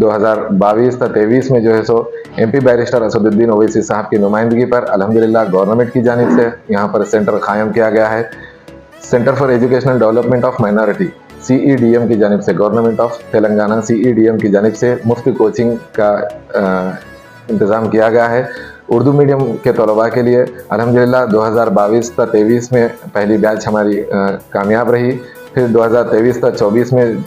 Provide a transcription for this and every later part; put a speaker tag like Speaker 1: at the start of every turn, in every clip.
Speaker 1: 2022-23 में जो है सो एमपी बैरिस्टर असदुद्दीन ओवैसी साहब की नुमाइंदगी पर अल्हम्दुलिल्लाह गवर्नमेंट की जानिब से यहाँ पर सेंटर कायम किया गया है। Centre for educational development of minority CEDM की जानिब से, गवर्नमेंट ऑफ तेलंगाना CEDM की जानिब से मुफ्त कोचिंग का इंतज़ाम किया गया है। उर्दू मीडियम के तलबा के लिए अल्हम्दुलिल्लाह 2022-23 में पहली बैच हमारी कामयाब रही। फिर 2023-24 में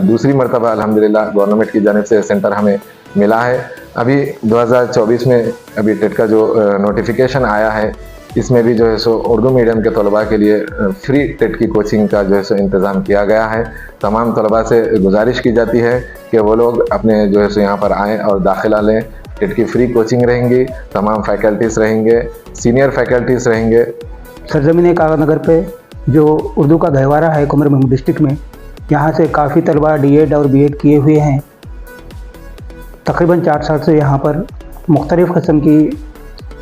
Speaker 1: दूसरी मरतबा अल्हम्दुलिल्लाह गवर्नमेंट की जानिब से सेंटर हमें मिला है। अभी 2024 में अभी टेट का जो नोटिफिकेशन आया है, इसमें भी जो है सो उर्दू मीडियम के तलबा के लिए फ्री टेट की कोचिंग का जो है सो इंतज़ाम किया गया है। तमाम तलबा से गुजारिश की जाती है कि वो लोग अपने जो है सो यहाँ पर आएँ और दाखिला लें। टेट की फ्री कोचिंग रहेंगी, तमाम फैकल्टीज़ रहेंगे, सीनियर फैकल्टीज़ रहेंगे।
Speaker 2: सरजमीन कागनगर पे जो उर्दू का गहवारा है कुमर महमूद डिस्ट्रिक्ट में, यहाँ से काफ़ी तलबा DED और BEd किए हुए हैं। तकरीबन 4 साल से यहाँ पर मुख्तलिफ़ किस्म की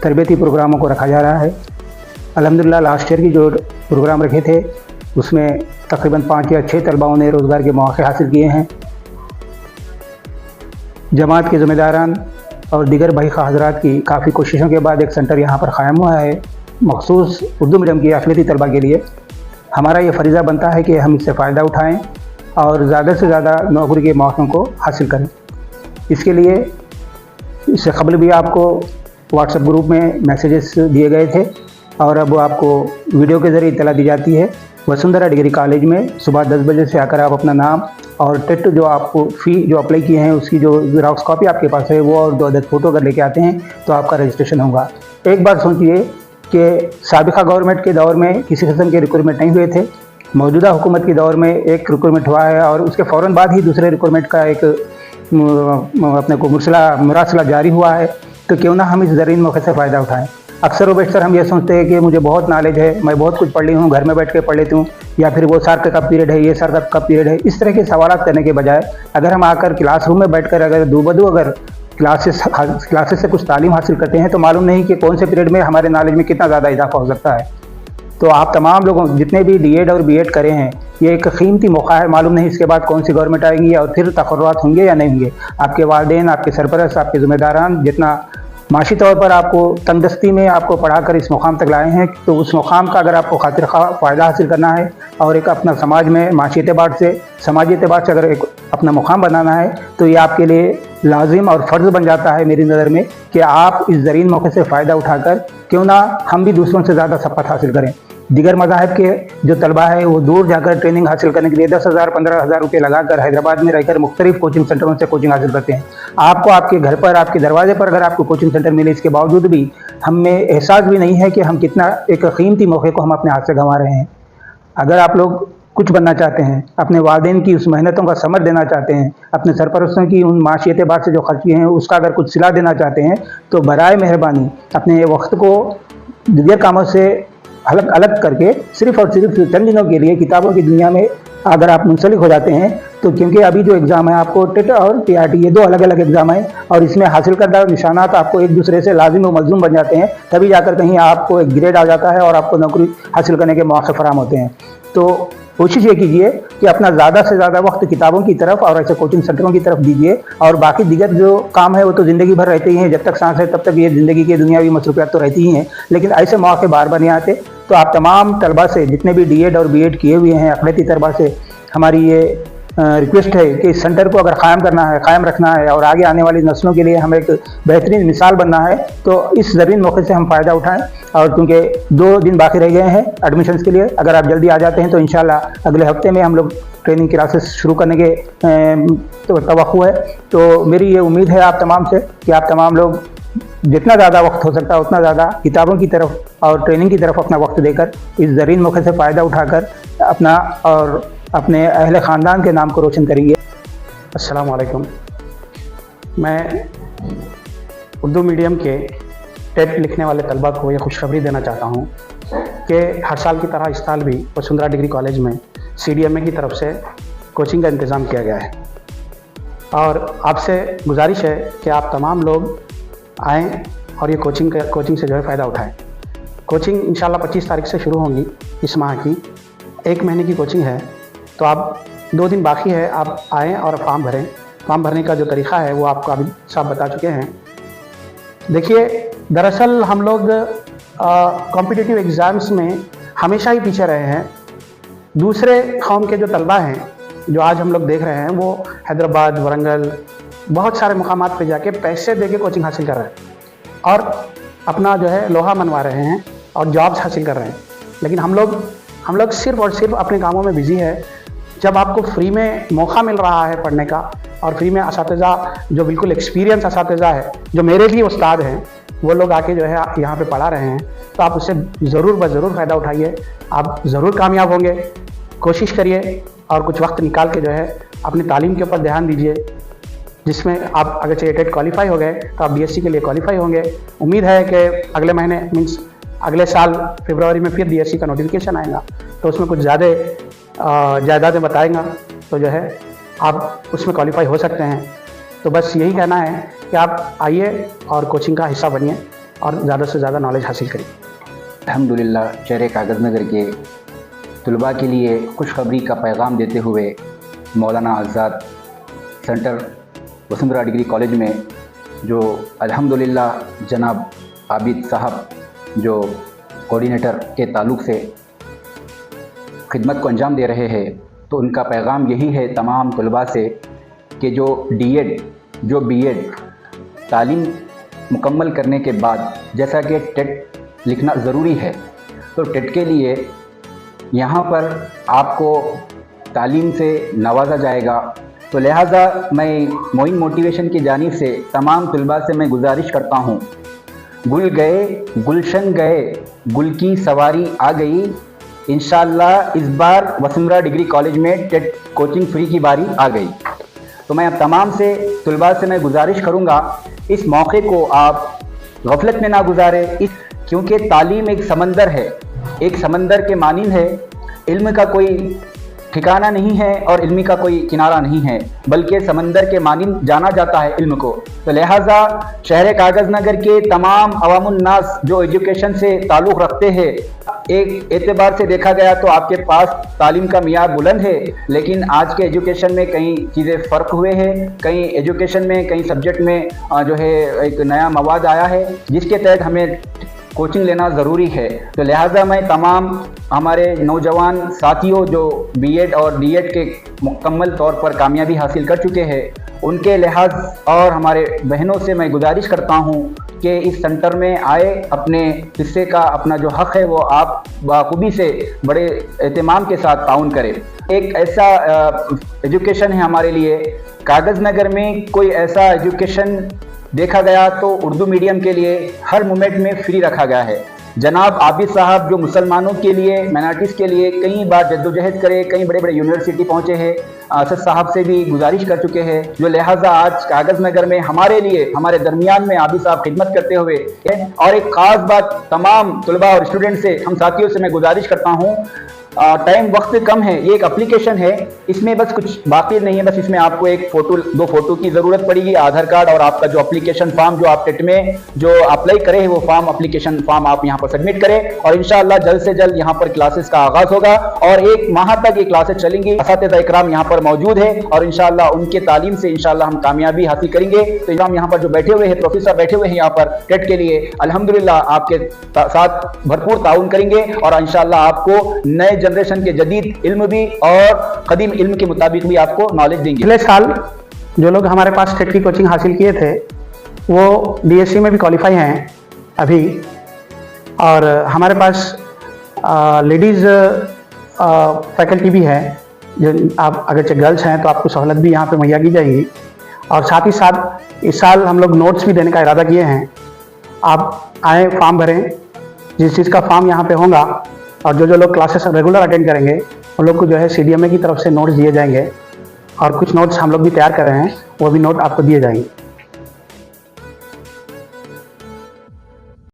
Speaker 2: तरबियती प्रोग्रामों को रखा जा रहा है। अल्हम्दुलिल्लाह लास्ट ईयर की जो प्रोग्राम रखे थे उसमें तकरीबन 5 या 6 तलबाओं ने रोज़गार के मौके हासिल किए हैं। जमात के ज़िम्मेदारान और दीगर भाई हज़रात की काफ़ी कोशिशों के बाद एक सेंटर यहाँ पर क़ायम हुआ है मखसूस उर्दू मीडियम की अक़लियती तलबा के लिए। हमारा ये फ़रीज़ा बनता है कि हम इससे फ़ायदा उठाएँ और ज़्यादा से ज़्यादा नौकरी के मौक़ों को हासिल करें। इसके लिए इससे क़बल भी आपको व्हाट्सएप ग्रुप में मैसेजेस दिए गए थे और अब आपको वीडियो के ज़रिए इत्तला दी जाती है। वसुंधरा डिग्री कॉलेज में सुबह 10 बजे से आकर आप अपना नाम और टेट जो आपको फ़ी जो अप्लाई किए हैं उसकी जो ज़ेरॉक्स कॉपी आपके पास है वो और 2 अदद फ़ोटो अगर लेके आते हैं तो आपका रजिस्ट्रेशन होगा। एक बार सोचिए कि साबिक़ा गवर्नमेंट के दौर में किसी किस्म के रिक्रूटमेंट नहीं हुए थे। मौजूदा हुकूमत के दौर में एक रिक्रूटमेंट हुआ है और उसके फ़ौरन बाद ही दूसरे रिक्रूटमेंट का एक अपने को मुरासला जारी हुआ है। तो क्यों ना हम इस ज़रीन मौके से फ़ायदा उठाएँ। अक्सर व बेशतर हम ये सोचते हैं कि मुझे बहुत नॉलेज है, मैं बहुत कुछ पढ़ ली हूँ, घर में बैठ के पढ़ लेती हूँ, या फिर वो सर का पीरियड है, ये सर का पीरियड है। इस तरह के सवाल करने के बजाय अगर हम आकर क्लासरूम में बैठकर अगर दूबदू अगर क्लासेस से कुछ तालीम हासिल करते हैं तो मालूम नहीं कि कौन से पीरियड में हमारे नॉलेज में कितना ज़्यादा इजाफा हो सकता है। तो आप तमाम लोगों जितने भी DED और BEd करे हैं, ये एक कीमती मौका है। मालूम नहीं इसके बाद कौन सी गवर्नमेंट आएगी और फिर तकर्रुरात होंगे या नहीं होंगे। आपके वालिदैन, आपके सरपरस्त, आपके ज़िम्मेदारान जितना माशी तौर पर आपको तंदस्ती में आपको पढ़ाकर इस मुकाम तक लाए हैं, तो उस मुकाम का अगर आपको खातिर फ़ायदा हासिल करना है और एक अपना समाज में माशी एतबार से, समाजी एतबार से अगर एक अपना मुकाम बनाना है तो ये आपके लिए लाजिम और फ़र्ज़ बन जाता है मेरी नज़र में कि आप इस ज़रीन मौके से फ़ायदा उठाकर क्यों ना हम भी दूसरों से ज़्यादा सबक़त हासिल करें। दीगर मज़ाहिब के जो तलबा है वो दूर जाकर ट्रेनिंग हासिल करने के लिए 10,000 15,000 रुपये लगाकर हैदराबाद में रहकर मुख्तलिफ कोचिंग सेंटरों से कोचिंग हासिल करते हैं। आपको आपके घर पर, आपके दरवाजे पर अगर आपको कोचिंग सेंटर मिले, इसके बावजूद भी हमें एहसास भी नहीं है कि हम कितना एक कीमती मौके को हम अपने हाथ से गंवा रहे हैं। अगर आप लोग कुछ बनना चाहते हैं, अपने वालिदैन की उस मेहनतों का समर देना चाहते हैं, अपने सरपरस्तों की उन माशी एतबार से जो खर्च किए हैं उसका अगर कुछ सिला देना चाहते हैं, तो बराए मेहरबानी अपने वक्त को दीगर कामों से अलग करके सिर्फ़ और सिर्फ चंद दिनों के लिए किताबों की दुनिया में अगर आप मुंसलिक हो जाते हैं, तो क्योंकि अभी जो एग्ज़ाम है आपको टेट और TRT ये 2 अलग अलग एग्ज़ाम है और इसमें हासिल करदा निशानात आपको एक दूसरे से लाजिम व मलज़ूम बन जाते हैं, तभी जाकर कहीं आपको एक ग्रेड आ जाता है और आपको नौकरी हासिल करने के मौके फराहम होते हैं। तो कोशिश ये कीजिए कि अपना ज़्यादा से ज़्यादा वक्त किताबों की तरफ और ऐसे कोचिंग सेंटरों की तरफ दीजिए और बाकी दीगर जो काम है वो तो ज़िंदगी भर रहते ही हैं। जब तक सांस है तब तक ये ज़िंदगी की दुनियावी मसरूफियात तो रहती ही हैं, लेकिन ऐसे मौके बार बार नहीं आते। तो आप तमाम तलबा से जितने भी DED और BEd किए हुए हैं अक़लियती तलबा से हमारी ये रिक्वेस्ट है कि इस सेंटर को अगर कायम रखना है और आगे आने वाली नस्लों के लिए हमें एक बेहतरीन मिसाल बनना है, तो इस ज़रीन मौके से हम फ़ायदा उठाएं। और क्योंकि 2 दिन बाकी रह गए हैं एडमिशन्स के लिए, अगर आप जल्दी आ जाते हैं तो इंशाल्लाह अगले हफ्ते में हम लोग ट्रेनिंग क्लासेस शुरू करने के तवक्कुह है। तो मेरी ये उम्मीद है आप तमाम से कि आप तमाम लोग जितना ज़्यादा वक्त हो सकता है उतना ज़्यादा किताबों की तरफ और ट्रेनिंग की तरफ अपना वक्त देकर इस ज़रीन मौके से फ़ायदा उठाकर अपना और अपने अहले ख़ानदान के नाम को रोशन करेंगे। अस्सलाम वालेकुम। मैं उर्दू मीडियम के टेट लिखने वाले तलबा को ये खुशखबरी देना चाहता हूँ कि हर साल की तरह इस साल भी वसुंधरा डिग्री कॉलेज में CDMA की तरफ से कोचिंग का इंतज़ाम किया गया है और आपसे गुजारिश है कि आप तमाम लोग आएँ और ये कोचिंग से जो है फ़ायदा उठाएँ। कोचिंग इंशाल्लाह 25 तारीख से शुरू होंगी इस माह की। 1 महीने की कोचिंग है, तो आप 2 दिन बाकी है, आप आएँ और फॉर्म भरें फॉर्म भरने का जो तरीक़ा है वो आपको अभी साहब बता चुके हैं। देखिए, दरअसल हम लोग कॉम्पिटिटिव एग्ज़ाम्स में हमेशा ही पीछे रहे हैं। दूसरे कौम के जो तलबा हैं, जो आज हम लोग देख रहे हैं, वो हैदराबाद, वरंगल, बहुत सारे मुकामात पे जाके पैसे दे के कोचिंग हासिल कर रहे हैं और अपना जो है लोहा मनवा रहे हैं और जॉब्स हासिल कर रहे हैं। लेकिन हम लोग सिर्फ़ और सिर्फ अपने कामों में बिज़ी है। जब आपको फ्री में मौका मिल रहा है पढ़ने का और फ्री में असातिज़ा जो बिल्कुल एक्सपीरियंस असातिज़ा है, जो मेरे भी उस्ताद हैं, वो लोग आके जो है यहाँ पे पढ़ा रहे हैं, तो आप उससे ज़रूर ज़रूर फ़ायदा उठाइए। आप ज़रूर कामयाब होंगे। कोशिश करिए और कुछ वक्त निकाल के जो है अपनी तालीम के ऊपर ध्यान दीजिए, जिसमें आप अगर चाहिए टेट क्वालिफाई हो गए तो आप बीएससी के लिए क्वालिफाई होंगे। उम्मीद है कि अगले महीने मीन्स अगले साल फरवरी में फिर बीएससी का नोटिफिकेशन आएगा, तो उसमें कुछ ज़्यादा जायदादें बताएगा, तो जो है आप उसमें क्वालिफाई हो सकते हैं। तो बस यही कहना है कि आप आइए और कोचिंग का हिस्सा बनिए और ज़्यादा से ज़्यादा नॉलेज हासिल करिए।
Speaker 3: अल्हम्दुलिल्लाह, शहर कागज़ नगर के तलबा के लिए खुशखबरी का पैगाम देते हुए मौलाना आज़ाद सेंटर वसुंधरा डिग्री कॉलेज में जो अल्हम्दुलिल्लाह जनाब आबिद साहब जो कोऑर्डिनेटर के ताल्लुक़ से खिदमत को अंजाम दे रहे हैं, तो उनका पैगाम यही है तमाम तलबा से कि जो डीएड जो बीएड तालीम मुकम्मल करने के बाद जैसा कि टेट लिखना ज़रूरी है, तो टेट के लिए यहाँ पर आपको तालीम से नवाजा जाएगा। तो लिहाजा मैं मोइन मोटिवेशन की जानिब से तमाम तलबा से मैं गुजारिश करता हूँ, गुल गए गुलशन गए, गुल की सवारी आ गई। इंशाअल्लाह इस बार वसुंधरा डिग्री कॉलेज में टेट कोचिंग फ्री की बारी आ गई। तो मैं अब तमाम से तलबा से मैं गुजारिश करूँगा, इस मौके को आप गफलत में ना गुजारें, क्योंकि तालीम एक समंदर है, एक समंदर के मानिंद है। इल्म का कोई ठिकाना नहीं है और इल्मी का कोई किनारा नहीं है, बल्कि समंदर के मानिंद जाना जाता है इल्म को। तो लिहाजा शहर कागज़ नगर के तमाम अवामुन नास जो एजुकेशन से ताल्लुक़ रखते हैं, एक एतबार से देखा गया तो आपके पास तालीम का मियार बुलंद है, लेकिन आज के एजुकेशन में कई चीज़ें फ़र्क हुए हैं। कई एजुकेशन में कई सब्जेक्ट में जो है एक नया मवाद आया है, जिसके तहत हमें कोचिंग लेना ज़रूरी है। तो लिहाजा मैं तमाम हमारे नौजवान साथियों जो बीएड और डीएड के मुकम्मल तौर पर कामयाबी हासिल कर चुके हैं, उनके लिहाज और हमारे बहनों से मैं गुजारिश करता हूँ कि इस सेंटर में आए, अपने हिस्से का अपना जो हक़ है वो आप बाखूबी से बड़े एहतमाम के साथ ताउन करें। एक ऐसा एजुकेशन है हमारे लिए, कागज़ नगर में कोई ऐसा एजुकेशन देखा गया तो उर्दू मीडियम के लिए हर मोमेंट में फ्री रखा गया है। जनाब आबिद साहब जो मुसलमानों के लिए, माइनॉरिटीज़ के लिए कई बार जद्दोजहद करे, कई बड़े बड़े यूनिवर्सिटी पहुँचे हैं, असद साहब से भी गुजारिश कर चुके हैं, जो लिहाजा आज कागज़ नगर में हमारे लिए, हमारे दरमियान में आबिद साहब खिदमत करते हुए। और एक ख़ास बात तमाम तलबा और स्टूडेंट से, हम साथियों से मैं गुजारिश करता हूँ, टाइम वक्त कम है, ये एक एप्लीकेशन है, इसमें बस कुछ बाकी नहीं है, बस इसमें आपको एक फ़ोटो, 2 फ़ोटो की ज़रूरत पड़ेगी, आधार कार्ड और आपका जो एप्लीकेशन फॉर्म जो आप टेट में जो अप्लाई करे हैं वो फॉर्म, एप्लीकेशन फॉर्म आप यहाँ पर सबमिट करें और इंशाअल्लाह जल्द से जल्द यहाँ पर क्लासेस का आगाज़ होगा और 1 माह तक ये क्लासेस चलेंगी। असातिज़ा इकराम यहाँ पर मौजूद है और इंशाअल्लाह उनके तालीम से इंशाअल्लाह हम कामयाबी हासिल करेंगे। तो हम यहाँ पर जो बैठे हुए हैं, प्रोफेसर बैठे हुए हैं यहाँ पर टेट के लिए, अल्हम्दुलिल्लाह आपके साथ भरपूर ताउन करेंगे और इंशाअल्लाह आपको नए जनरेशन के जदीद इल्म भी और कदीम इल्म के मुताबिक भी आपको नॉलेज देंगे।
Speaker 2: पिछले साल जो लोग हमारे पास टेट की कोचिंग हासिल किए थे वो बीएससी में भी क्वालिफाई हैं अभी, और हमारे पास लेडीज़ फैकल्टी भी है, जो आप अगर गर्ल्स हैं तो आपको सहूलत भी यहाँ पे मुहैया की जाएगी। और साथ ही साथ इस साल हम लोग नोट्स भी देने का इरादा किए हैं। आप आएँ, फॉर्म भरें, जिस चीज़ का फॉर्म यहाँ पे होगा और जो लोग क्लासेस रेगुलर अटेंड करेंगे उन लोग को जो है CDMA की तरफ से नोट्स दिए जाएंगे और कुछ नोट्स हम लोग भी तैयार कर रहे हैं, वो भी नोट आपको दिए जाएंगे।